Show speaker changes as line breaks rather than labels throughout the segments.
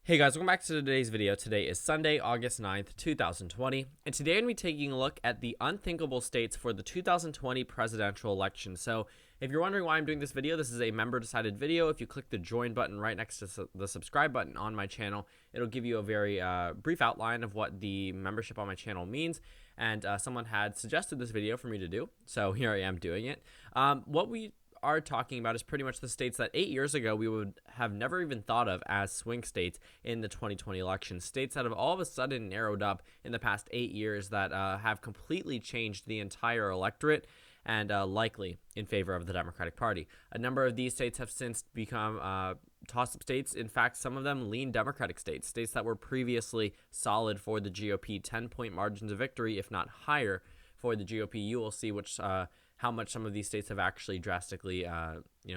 Hey guys, welcome back to today's video. Today is Sunday, August 9th, 2020, and today I'm going to be taking a look at the unthinkable states for the 2020 presidential election. So if you're wondering why I'm doing this video, this is a member-decided video. If you click the join button right next to the subscribe button on my channel, it'll give you a very brief outline of what the membership on my channel means, and someone had suggested this video for me to do, so here I am doing it. What we are talking about is pretty much the states that 8 years ago we would have never even thought of as swing states in the 2020 election. States that have all of a sudden narrowed up in the past 8 years that have completely changed the entire electorate and likely in favor of the Democratic Party. A number of these states have since become toss-up states. In fact, some of them lean Democratic states, states that were previously solid for the GOP, 10-point margins of victory, if not higher, for the GOP. You will see which how much some of these states have actually drastically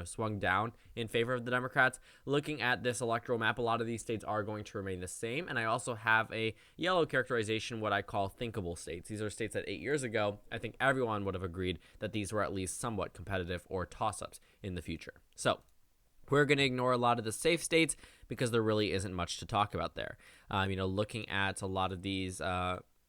swung down in favor of the Democrats. Looking at this electoral map, a lot of these states are going to remain the same, and I also have a yellow characterization, what I call thinkable states. These are states that 8 years ago, I think everyone would have agreed that these were at least somewhat competitive or toss-ups in the future. So we're going to ignore a lot of the safe states because there really isn't much to talk about there. Looking at a lot of these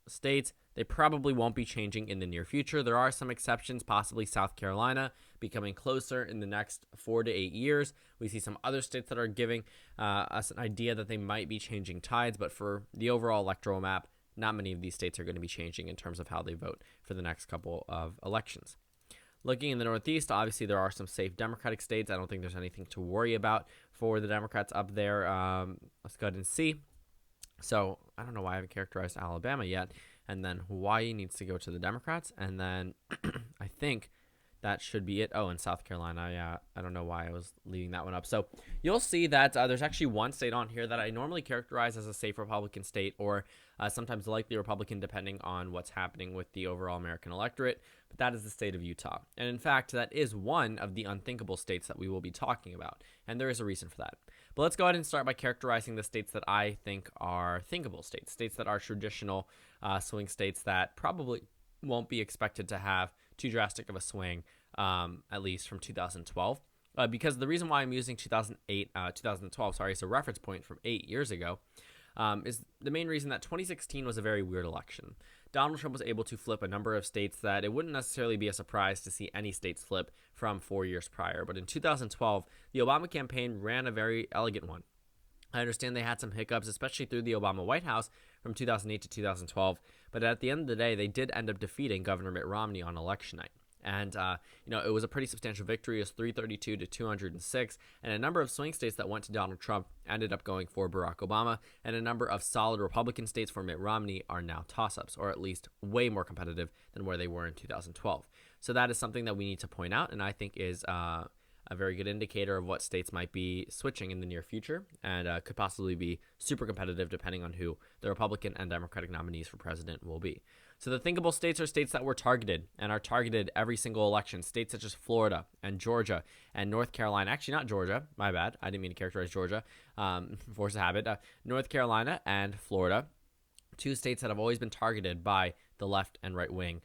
states, they probably won't be changing in the near future. There are some exceptions, possibly South Carolina becoming closer in the next 4 to 8 years. We see some other states that are giving us an idea that they might be changing tides, but for the overall electoral map, not many of these states are going to be changing in terms of how they vote for the next couple of elections. Looking in the Northeast, obviously there are some safe Democratic states. I don't think there's anything to worry about for the Democrats up there. Let's go ahead and see. So I don't know why I haven't characterized Alabama yet. And then Hawaii needs to go to the Democrats. And then I think that should be it. Oh, and South Carolina. Yeah, I don't know why I was leaving that one up. So you'll see that there's actually one state on here that I normally characterize as a safe Republican state or sometimes likely Republican depending on what's happening with the overall American electorate. But that is the state of Utah. And in fact, that is one of the unthinkable states that we will be talking about. And there is a reason for that. But let's go ahead and start by characterizing the states that I think are thinkable states, states that are traditional swing states that probably won't be expected to have too drastic of a swing, at least from 2012. Because the reason why I'm using 2012 as a reference point from 8 years ago, is the main reason that 2016 was a very weird election. Donald Trump was able to flip a number of states that it wouldn't necessarily be a surprise to see any states flip from 4 years prior. But in 2012, the Obama campaign ran a very elegant one. I understand they had some hiccups, especially through the Obama White House from 2008 to 2012. But at the end of the day, they did end up defeating Governor Mitt Romney on election night. And, it was a pretty substantial victory. It was 332 to 206. And a number of swing states that went to Donald Trump ended up going for Barack Obama. And a number of solid Republican states for Mitt Romney are now toss-ups, or at least way more competitive than where they were in 2012. So that is something that we need to point out, and I think is a very good indicator of what states might be switching in the near future and could possibly be super competitive depending on who the Republican and Democratic nominees for president will be. So the thinkable states are states that were targeted and are targeted every single election. States such as Florida and Georgia and North Carolina. Actually, not Georgia. My bad. I didn't mean to characterize Georgia. Force of habit. North Carolina and Florida. Two states that have always been targeted by the left and right wing.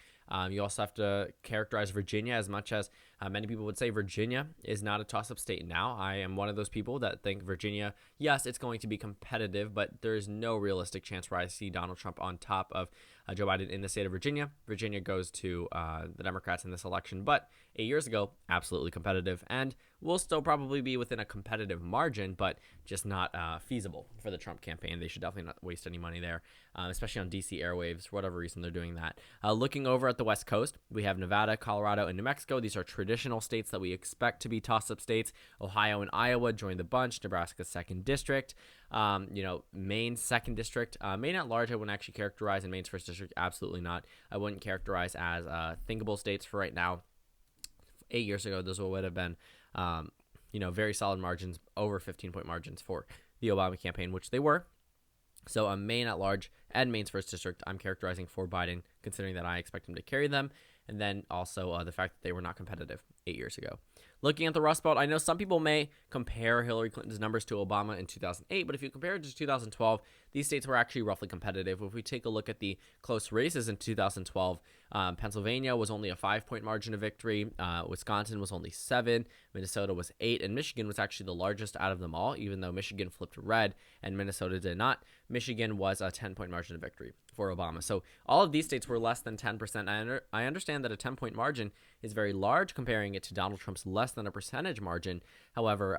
You also have to characterize Virginia, as much as many people would say Virginia is not a toss-up state now. I am one of those people that think Virginia, yes, it's going to be competitive, but there is no realistic chance where I see Donald Trump on top of Joe Biden in the state of Virginia. Virginia goes to the Democrats in this election, but 8 years ago, absolutely competitive, and will still probably be within a competitive margin, but just not feasible for the Trump campaign. They should definitely not waste any money there, especially on DC airwaves, for whatever reason they're doing that. Looking over at the West Coast, we have Nevada, Colorado, and New Mexico. These are traditional states that we expect to be toss-up states. Ohio and Iowa join the bunch. Nebraska's 2nd district. Maine's 2nd district. Maine at large, I wouldn't actually characterize, in Maine's 1st district, absolutely not. I wouldn't characterize as thinkable states for right now. 8 years ago, those would have been, very solid margins, over 15-point margins for the Obama campaign, which they were. So Maine at large and Maine's 1st district, I'm characterizing for Biden, considering that I expect him to carry them. And then also the fact that they were not competitive 8 years ago. Looking at the Rust Belt, I know some people may compare Hillary Clinton's numbers to Obama in 2008, but if you compare it to 2012, these states were actually roughly competitive. If we take a look at the close races in 2012, Pennsylvania was only a 5-point margin of victory. Wisconsin was only 7. Minnesota was 8. And Michigan was actually the largest out of them all, even though Michigan flipped red and Minnesota did not. Michigan was a 10-point margin of victory for Obama. So all of these states were less than 10%. I understand that a 10-point margin is very large comparing it to Donald Trump's less than a percentage margin. However,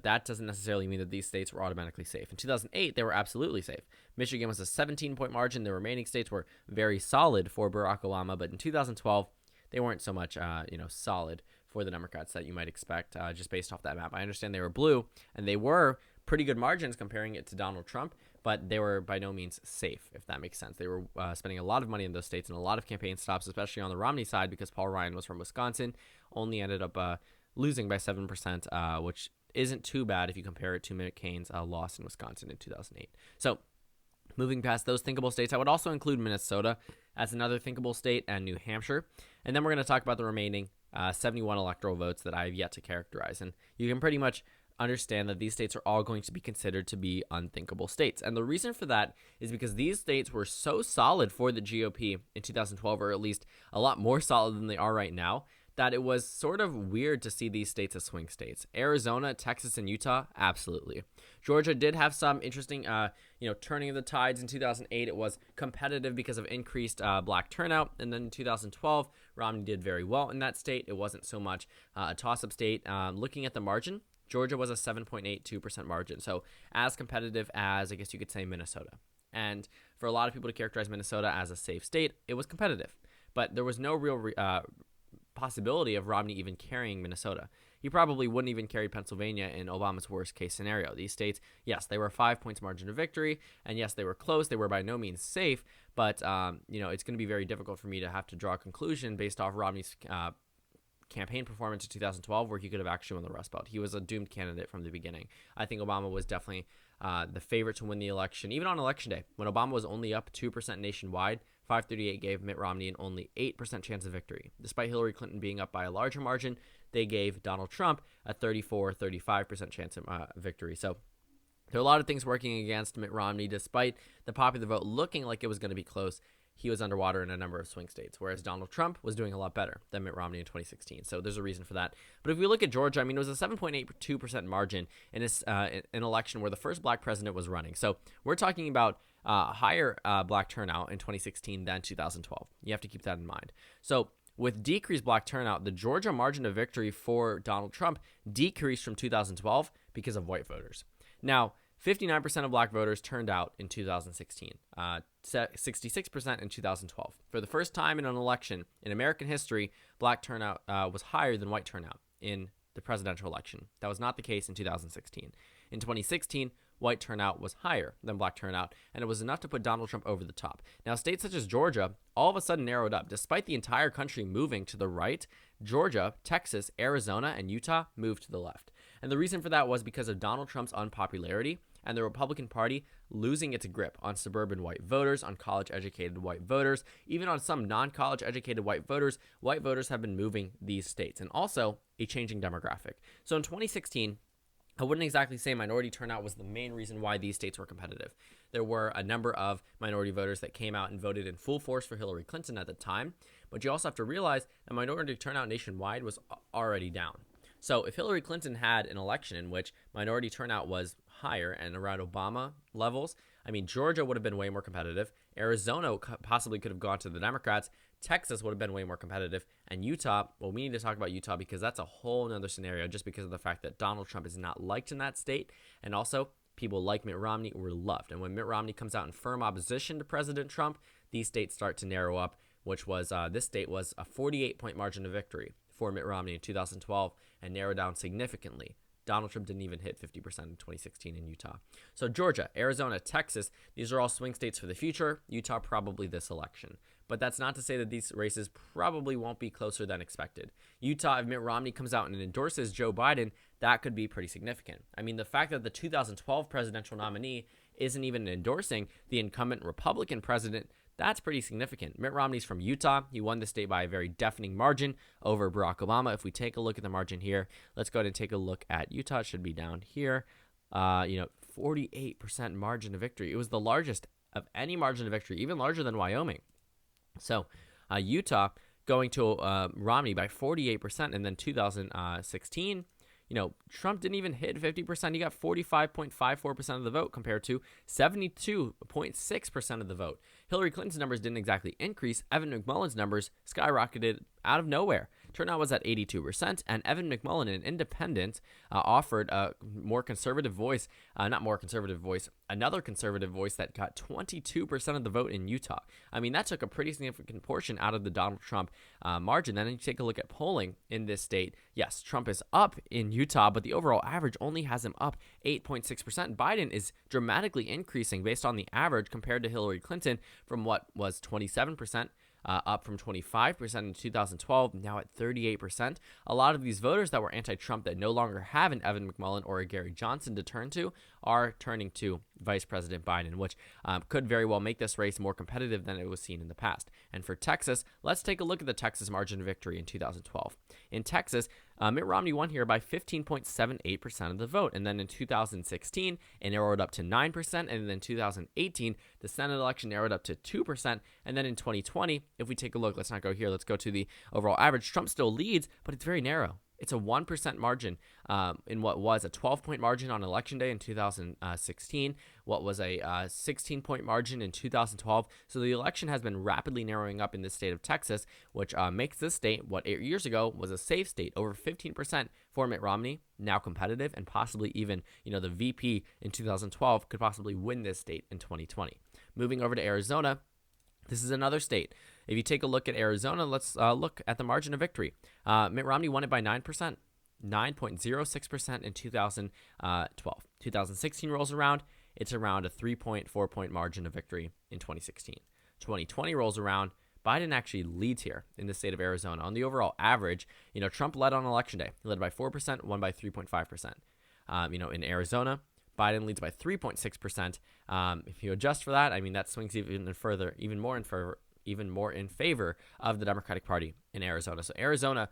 that doesn't necessarily mean that these states were automatically safe. In 2008, they were absolutely safe. Michigan was a 17-point margin. The remaining states were very solid for Barack Obama, but in 2012, they weren't so much, solid for the Democrats that you might expect just based off that map. I understand they were blue, and they were pretty good margins comparing it to Donald Trump, but they were by no means safe, if that makes sense. They were spending a lot of money in those states and a lot of campaign stops, especially on the Romney side, because Paul Ryan was from Wisconsin, only ended up losing by 7%, which isn't too bad if you compare it to McCain's loss in Wisconsin in 2008. So moving past those thinkable states, I would also include Minnesota as another thinkable state and New Hampshire. And then we're going to talk about the remaining 71 electoral votes that I have yet to characterize. And you can pretty much understand that these states are all going to be considered to be unthinkable states. And the reason for that is because these states were so solid for the GOP in 2012, or at least a lot more solid than they are right now, that it was sort of weird to see these states as swing states. Arizona, Texas, and Utah, absolutely. Georgia did have some interesting, turning of the tides in 2008. It was competitive because of increased black turnout. And then in 2012, Romney did very well in that state. It wasn't so much a toss-up state. Looking at the margin, Georgia was a 7.82% margin. So as competitive as, I guess you could say, Minnesota. And for a lot of people to characterize Minnesota as a safe state, it was competitive. But there was no real possibility of Romney even carrying Minnesota. He probably wouldn't even carry Pennsylvania in Obama's worst case scenario. These states, yes, they were 5 points margin of victory, and yes, they were close. They were by no means safe, but it's going to be very difficult for me to have to draw a conclusion based off Romney's campaign performance in 2012, where he could have actually won the Rust Belt. He was a doomed candidate from the beginning. I think Obama was definitely the favorite to win the election, even on election day, when Obama was only up 2% nationwide. FiveThirtyEight gave Mitt Romney an only 8% chance of victory. Despite Hillary Clinton being up by a larger margin, they gave Donald Trump a 34-35% chance of victory. So there are a lot of things working against Mitt Romney. Despite the popular vote looking like it was going to be close, he was underwater in a number of swing states, whereas Donald Trump was doing a lot better than Mitt Romney in 2016. So there's a reason for that. But if we look at Georgia, it was a 7.82% margin in an election where the first black president was running. So we're talking about higher black turnout in 2016 than 2012. You have to keep that in mind. So with decreased black turnout, the Georgia margin of victory for Donald Trump decreased from 2012 because of white voters. Now, 59% of black voters turned out in 2016, 66% in 2012. For the first time in an election in American history, black turnout was higher than white turnout in the presidential election. That was not the case in 2016. In 2016, white turnout was higher than black turnout, and it was enough to put Donald Trump over the top. Now, states such as Georgia all of a sudden narrowed up. Despite the entire country moving to the right, Georgia, Texas, Arizona, and Utah moved to the left. And the reason for that was because of Donald Trump's unpopularity and the Republican Party losing its grip on suburban white voters, on college-educated white voters, even on some non-college-educated white voters. White voters have been moving these states, and also a changing demographic. So in 2016, I wouldn't exactly say minority turnout was the main reason why these states were competitive. There were a number of minority voters that came out and voted in full force for Hillary Clinton at the time, but you also have to realize that minority turnout nationwide was already down. So if Hillary Clinton had an election in which minority turnout was higher and around Obama levels, Georgia would have been way more competitive. Arizona possibly could have gone to the Democrats. Texas would have been way more competitive. And Utah, well, we need to talk about Utah because that's a whole nother scenario just because of the fact that Donald Trump is not liked in that state. And also, people like Mitt Romney were loved. And when Mitt Romney comes out in firm opposition to President Trump, these states start to narrow up, which was, this state was a 48-point margin of victory for Mitt Romney in 2012 and narrowed down significantly. Donald Trump didn't even hit 50% in 2016 in Utah. So Georgia, Arizona, Texas, these are all swing states for the future. Utah probably this election. But that's not to say that these races probably won't be closer than expected. Utah, if Mitt Romney comes out and endorses Joe Biden, that could be pretty significant. The fact that the 2012 presidential nominee isn't even endorsing the incumbent Republican president, That's pretty significant. Mitt Romney's from Utah. He won the state by a very deafening margin over Barack Obama. If we take a look at the margin here, let's go ahead and take a look at Utah. It should be down here. 48% margin of victory. It was the largest of any margin of victory, even larger than Wyoming. So Utah going to Romney by 48%, and then 2016, Trump didn't even hit 50%. He got 45.54% of the vote compared to 72.6% of the vote. Hillary Clinton's numbers didn't exactly increase. Evan McMullen's numbers skyrocketed out of nowhere. Turnout was at 82%, and Evan McMullen, an independent, offered a more conservative voice, another conservative voice that got 22% of the vote in Utah. I mean, that took a pretty significant portion out of the Donald Trump margin. Then you take a look at polling in this state. Yes, Trump is up in Utah, but the overall average only has him up 8.6%. Biden is dramatically increasing based on the average compared to Hillary Clinton from what was 27%. Up from 25% in 2012, now at 38%. A lot of these voters that were anti-Trump that no longer have an Evan McMullen or a Gary Johnson to turn to are turning to Vice President Biden, which could very well make this race more competitive than it was seen in the past. And for Texas, let's take a look at the Texas margin of victory in 2012. In Texas, Mitt Romney won here by 15.78% of the vote. And then in 2016, it narrowed up to 9%. And then in 2018, the Senate election narrowed up to 2%. And then in 2020, if we take a look, let's not go here, let's go to the overall average. Trump still leads, but it's very narrow. It's a 1% margin in what was a 12-point margin on Election Day in 2016, what was a 16-point margin in 2012. So the election has been rapidly narrowing up in the state of Texas, which makes this state, what 8 years ago was a safe state, over 15% for Mitt Romney, now competitive, and possibly even, the VP in 2012 could possibly win this state in 2020. Moving over to Arizona, this is another state. If you take a look at Arizona, let's look at the margin of victory. Mitt Romney won it by 9%, 9.06% in 2012. 2016 rolls around, it's around a 3.4-point margin of victory in 2016. 2020 rolls around, Biden actually leads here in the state of Arizona. On the overall average, Trump led on Election Day. He led by 4%, won by 3.5%. In Arizona, Biden leads by 3.6%. If you adjust for that, that swings even more in favor of the Democratic Party in Arizona. So Arizona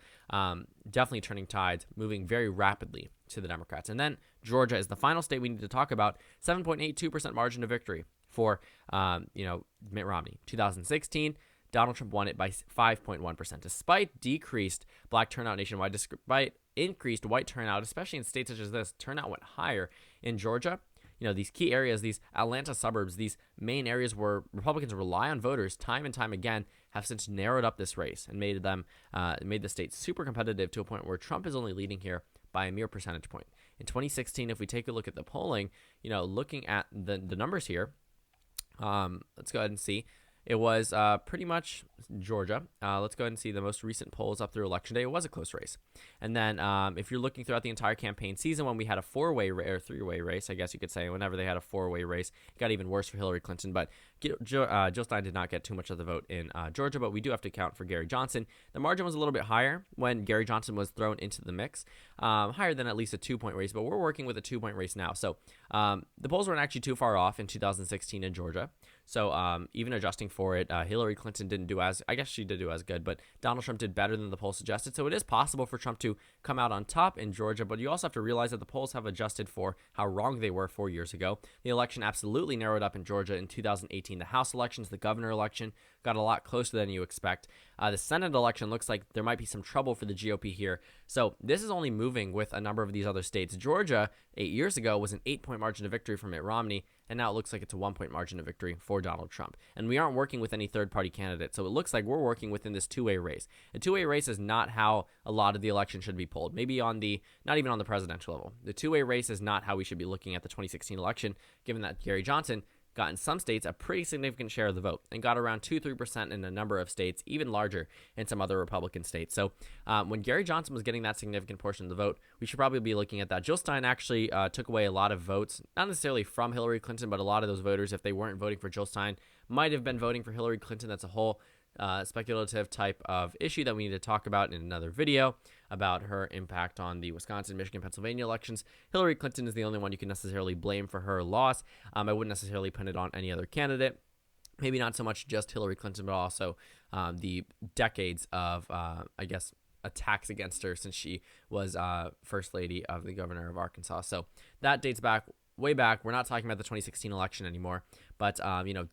definitely turning tides, moving very rapidly to the Democrats. And then Georgia is the final state we need to talk about. 7.82% margin of victory for Mitt Romney. 2016, Donald Trump won it by 5.1%. Despite decreased black turnout nationwide, despite increased white turnout, especially in states such as this, turnout went higher in Georgia. These key areas, these Atlanta suburbs, these main areas where Republicans rely on voters time and time again, have since narrowed up this race and made the state super competitive to a point where Trump is only leading here by a mere percentage point. In 2016, if we take a look at the polling, looking at the numbers here, let's go ahead and see. It was pretty much Georgia. Let's go ahead and see the most recent polls up through Election Day. It was a close race. And then if you're looking throughout the entire campaign season, when we had a three-way race, I guess you could say, whenever they had a four-way race, it got even worse for Hillary Clinton. But Jill Stein did not get too much of the vote in Georgia, but we do have to count for Gary Johnson. The margin was a little bit higher when Gary Johnson was thrown into the mix, higher than at least a 2-point race, but we're working with a 2-point race now. So the polls weren't actually too far off in 2016 in Georgia. So even adjusting for it, Hillary Clinton didn't do I guess she did do as good, but Donald Trump did better than the poll suggested. So it is possible for Trump to come out on top in Georgia, but you also have to realize that the polls have adjusted for how wrong they were 4 years ago. The election absolutely narrowed up in Georgia in 2018. The House elections, the governor election got a lot closer than you expect. The Senate election looks like there might be some trouble for the GOP here. So this is only moving with a number of these other states. Georgia, 8 years ago, was an 8-point margin of victory for Mitt Romney, and now it looks like it's a 1-point margin of victory for Donald Trump. And we aren't working with any third-party candidate, so it looks like we're working within this two-way race. A two-way race is not how a lot of the election should be polled. Maybe not even on the presidential level. The two-way race is not how we should be looking at the 2016 election, given that Gary Johnson got in some states a pretty significant share of the vote and got around 2-3% in a number of states, even larger in some other Republican states. So when Gary Johnson was getting that significant portion of the vote, we should probably be looking at that. Jill Stein actually took away a lot of votes, not necessarily from Hillary Clinton, but a lot of those voters, if they weren't voting for Jill Stein, might have been voting for Hillary Clinton. That's a whole speculative type of issue that we need to talk about in another video about her impact on the Wisconsin, Michigan, Pennsylvania elections. Hillary Clinton is the only one you can necessarily blame for her loss. I wouldn't necessarily pin it on any other candidate. maybe not so much just Hillary Clinton, but also the decades of, attacks against her since she was first lady of the governor of Arkansas. So that dates back way back. We're not talking about the 2016 election anymore, but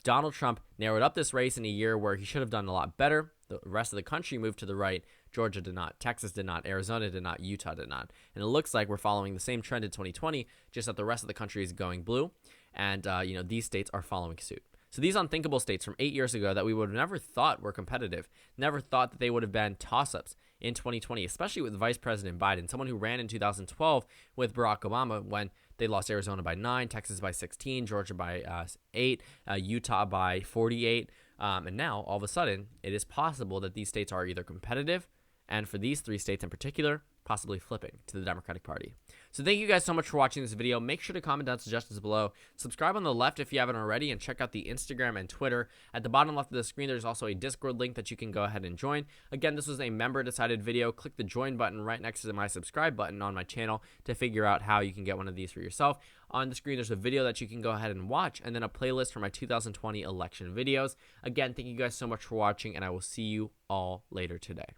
Donald Trump narrowed up this race in a year where he should have done a lot better. The rest of the country moved to the right. Georgia did not. Texas did not. Arizona did not. Utah did not. And it looks like we're following the same trend in 2020, just that the rest of the country is going blue, and these states are following suit. So these unthinkable states from 8 years ago that we would have never thought were competitive, never thought that they would have been toss-ups in 2020, especially with Vice President Biden, someone who ran in 2012 with Barack Obama when they lost Arizona by 9, Texas by 16, Georgia by 8, Utah by 48. And now, all of a sudden, it is possible that these states are either competitive, and for these 3 states in particular, possibly flipping to the Democratic Party. So thank you guys so much for watching this video. Make sure to comment down suggestions below. Subscribe on the left if you haven't already, and check out the Instagram and Twitter. At the bottom left of the screen, there's also a Discord link that you can go ahead and join. Again, this was a member-decided video. Click the join button right next to my subscribe button on my channel to figure out how you can get one of these for yourself. On the screen, there's a video that you can go ahead and watch, and then a playlist for my 2020 election videos. Again, thank you guys so much for watching, and I will see you all later today.